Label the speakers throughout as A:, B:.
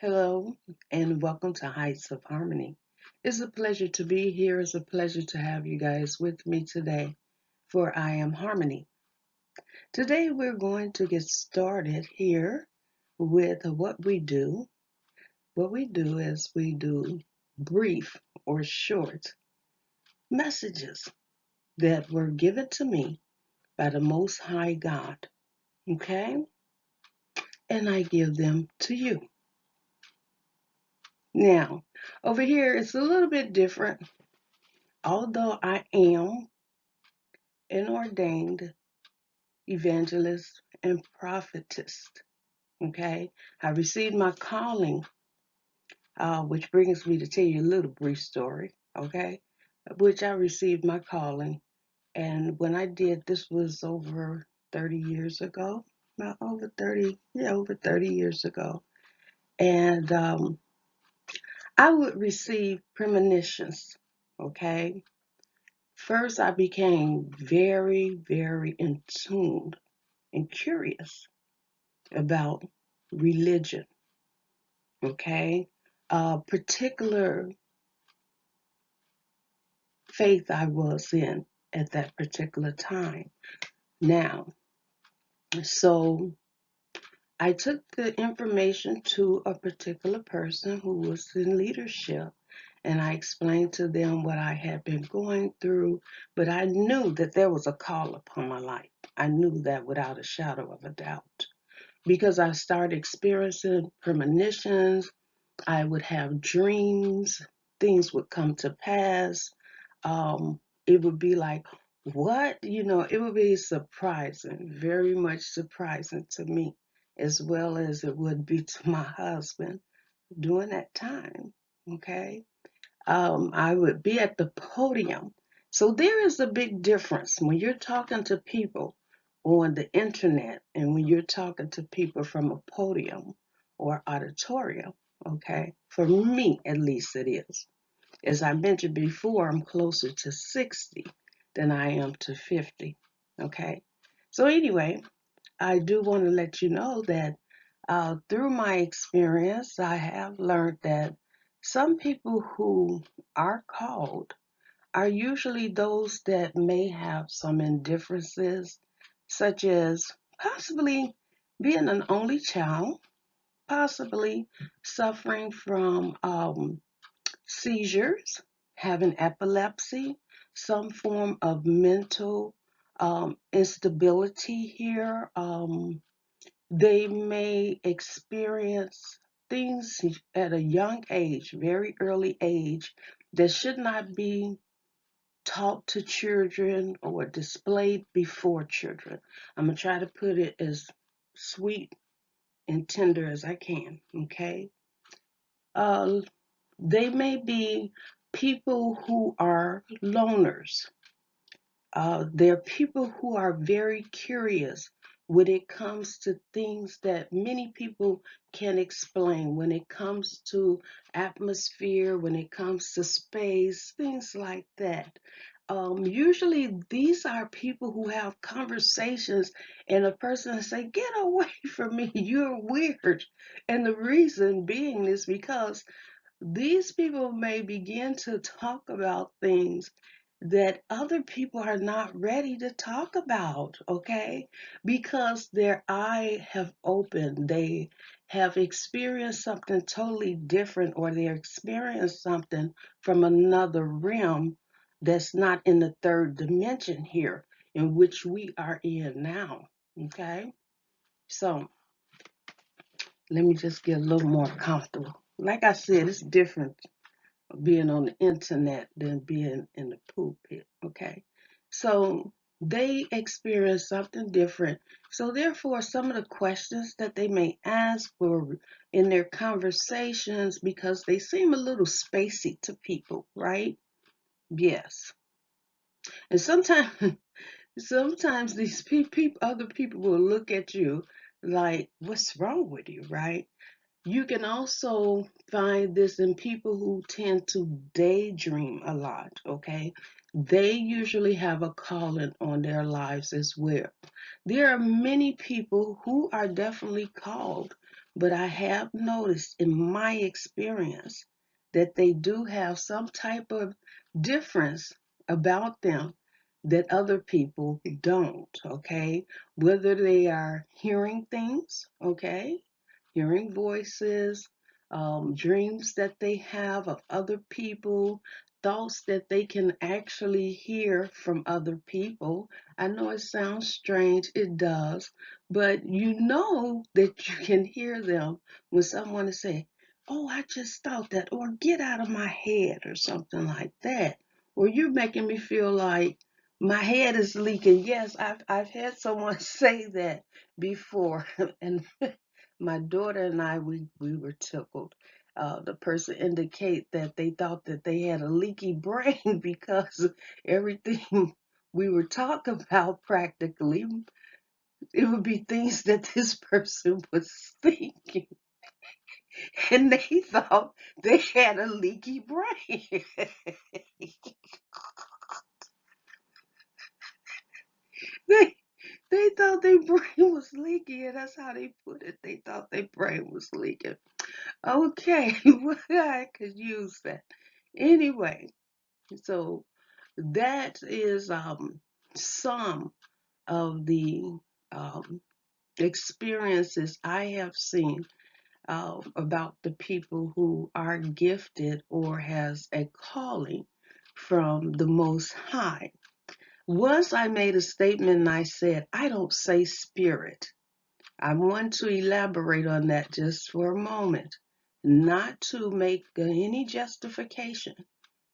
A: Hello, and welcome to Heights of Harmony. It's a pleasure to be here. It's a pleasure to have you guys with me today for I Am Harmony. Today, we're going to get started here with what we do. What we do is we do brief or short messages that were given to me by the Most High God. Okay? And I give them to you. Now, over here, it's a little bit different. Although I am an ordained evangelist and prophetess, okay, I received my calling, which brings me to tell you a little brief story, okay, which I received my calling. And when I did, this was over 30 years ago, not over 30, yeah, over 30 years ago. And I would receive premonitions, okay. First, I became very, very in tune and curious about religion, okay? A particular faith I was in at that particular time. Now, so I took the information to a particular person who was in leadership, and I explained to them what I had been going through, but I knew that there was a call upon my life. I knew that without a shadow of a doubt because I started experiencing premonitions. I would have dreams, things would come to pass. It would be like, what? It would be surprising, very much surprising to me, as well as it would be to my husband during that time. Okay. I would be at the podium. So there is a big difference when you're talking to people on the internet and when you're talking to people from a podium or auditorium. Okay. For me, at least it is. As I mentioned before, I'm closer to 60 than I am to 50. Okay. So anyway, I do want to let you know that through my experience, I have learned that some people who are called are usually those that may have some indifferences, such as possibly being an only child, possibly suffering from seizures, having epilepsy, some form of mental instability here. They may experience things at a young age, very early age, that should not be taught to children or displayed before children. I'm going to try to put it as sweet and tender as I can, okay? Uh, they may be people who are loners. They're people who are very curious when it comes to things that many people can explain, when it comes to atmosphere, when it comes to space, things like that. Usually, these are people who have conversations, and a person say, "Get away from me, you're weird." And the reason being is because these people may begin to talk about things that other people are not ready to talk about, okay? Because their eye have opened. They have experienced something totally different, or they experienced something from another realm that's not in the third dimension here, in which we are in now, okay? So let me just get a little more comfortable. Like I said, it's different being on the internet than being in the pulpit, okay? So they experience something different. So therefore, some of the questions that they may ask were in their conversations because they seem a little spacey to people, right? Yes. And sometimes, sometimes these other people will look at you like, "What's wrong with you?" Right? You can also find this in people who tend to daydream a lot, okay? They usually have a calling on their lives as well. There are many people who are definitely called, But I have noticed in my experience that they do have some type of difference about them that other people don't, okay? Whether they are hearing things, okay? Hearing voices, dreams that they have of other people, thoughts that they can actually hear from other people. I know it sounds strange, it does, but you know that you can hear them when someone is saying, "Oh, I just thought that," or "Get out of my head," or something like that. Or "You're making me feel like my head is leaking." Yes, I've had someone say that before, and my daughter and I we were tickled. The person indicate that they thought that they had a leaky brain because everything we were talking about practically it would be things that this person was thinking, and they thought they had a leaky brain. they they thought their brain was leaky, and that's how they put it. They thought their brain was leaking. Okay, well, I could use that. Anyway, so that is some of the um, experiences I have seen about the people who are gifted or has a calling from the Most High. Once I made a statement and I said, I don't say spirit. I want to elaborate on that just for a moment, not to make any justification,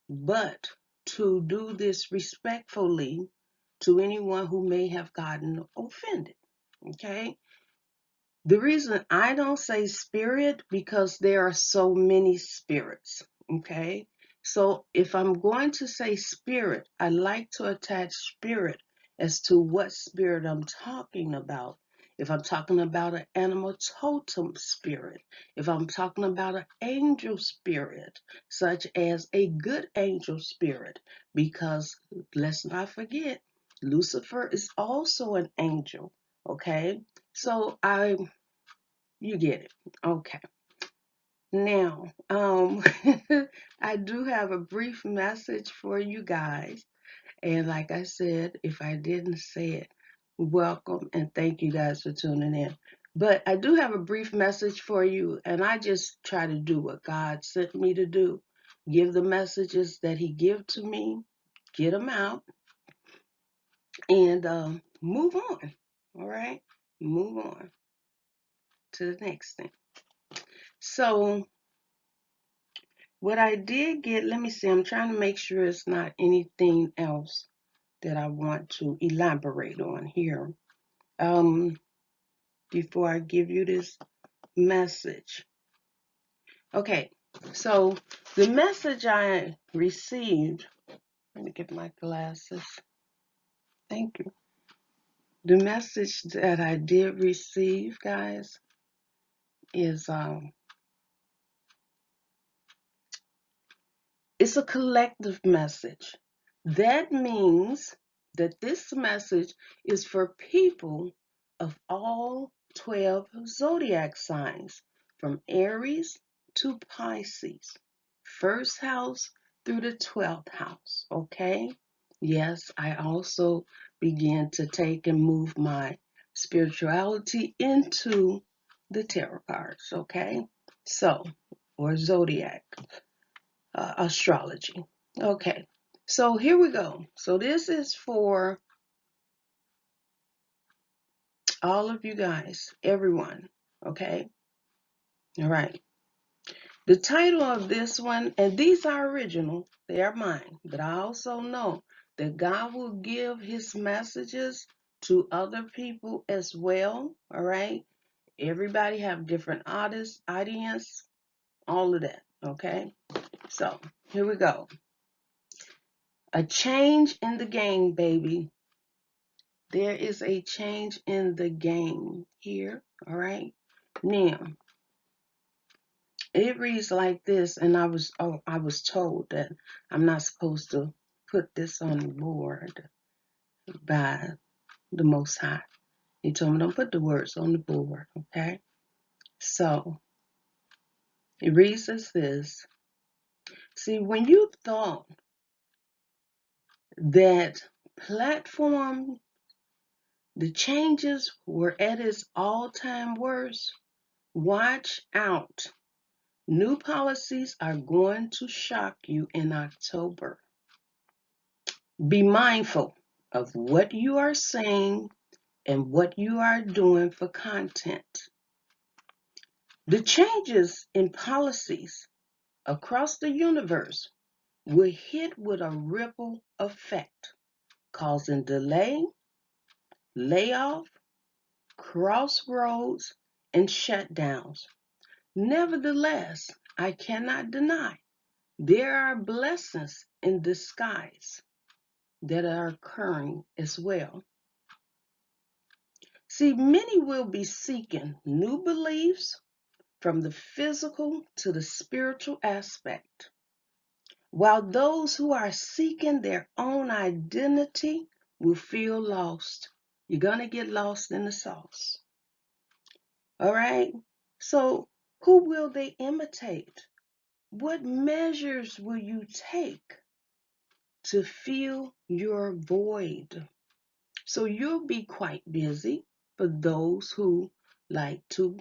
A: but to do this respectfully to anyone who may have gotten offended. Okay? The reason I don't say spirit because there are so many spirits, okay? So if I'm going to say spirit, I like to attach spirit as to what spirit I'm talking about. If I'm talking about an animal totem spirit, if I'm talking about an angel spirit, such as a good angel spirit, because let's not forget, Lucifer is also an angel, okay? So you get it. Okay. Now, I do have a brief message for you guys. And like I said, if I didn't say it, welcome and thank you guys for tuning in. But I do have a brief message for you, and I just try to do what God sent me to do. Give the messages that He give to me, get them out, and move on. All right? Move on to the next thing. So, what I did get, let me see, I'm trying to make sure it's not anything else that I want to elaborate on here before I give you this message. Okay, so the message I received, let me get my glasses. Thank you. The message that I did receive, guys, is it's a collective message. That means that this message is for people of all 12 zodiac signs, from Aries to Pisces, first house through the 12th house, okay? Yes, I also began to take and move my spirituality into the tarot cards, okay? So, or zodiac astrology. Okay, so here we go. So this is for all of you guys, everyone. Okay, all right. The title of this one, and these are original, they are mine, but I also know that God will give His messages to other people as well. All right, everybody have different artists, audience, all of that. Okay, so here we go. A change in the game, baby. There is a change in the game here, all right? Now, it reads like this, and I was told that I'm not supposed to put this on the board by the Most High. He told me don't put the words on the board, okay? So it reads as this. See, when you thought that platform, the changes were at its all-time worst, watch out. New policies are going to shock you in October. Be mindful of what you are saying and what you are doing for content. The changes in policies across the universe will hit with a ripple effect, causing delay, layoff, crossroads, and shutdowns. Nevertheless, I cannot deny there are blessings in disguise that are occurring as well. See, many will be seeking new beliefs from the physical to the spiritual aspect, while those who are seeking their own identity will feel lost. You're going to get lost in the sauce. All right? So, who will they imitate? What measures will you take to fill your void? So, you'll be quite busy for those who like to,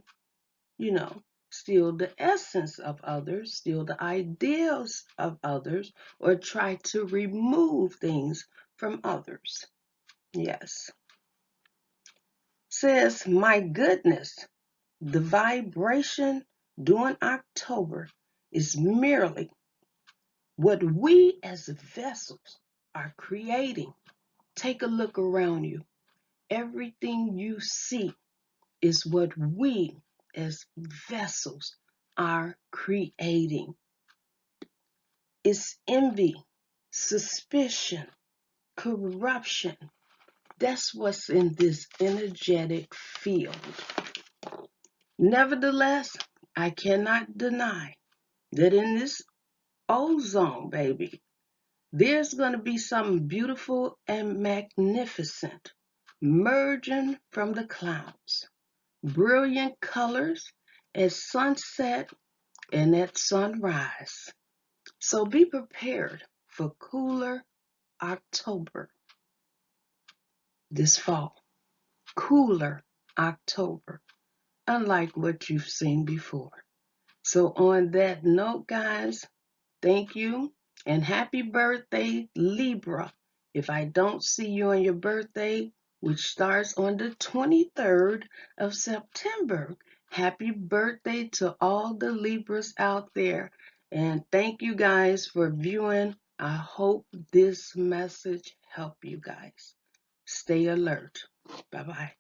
A: steal the essence of others, steal the ideals of others, or try to remove things from others. Yes. Says, my goodness, the vibration during October is merely what we as vessels are creating. Take a look around you. Everything you see is what we as vessels are creating. It's envy, suspicion, corruption. That's what's in this energetic field. Nevertheless, I cannot deny that in this ozone, baby, there's going to be something beautiful and magnificent merging from the clouds. Brilliant colors at sunset and at sunrise. So be prepared for cooler October this fall. Cooler October, unlike what you've seen before. So on that note, guys, thank you and happy birthday, Libra. If I don't see you on your birthday, which starts on the 23rd of September, happy birthday to all the Libras out there. And thank you guys for viewing. I hope this message helped you guys. Stay alert. Bye-bye.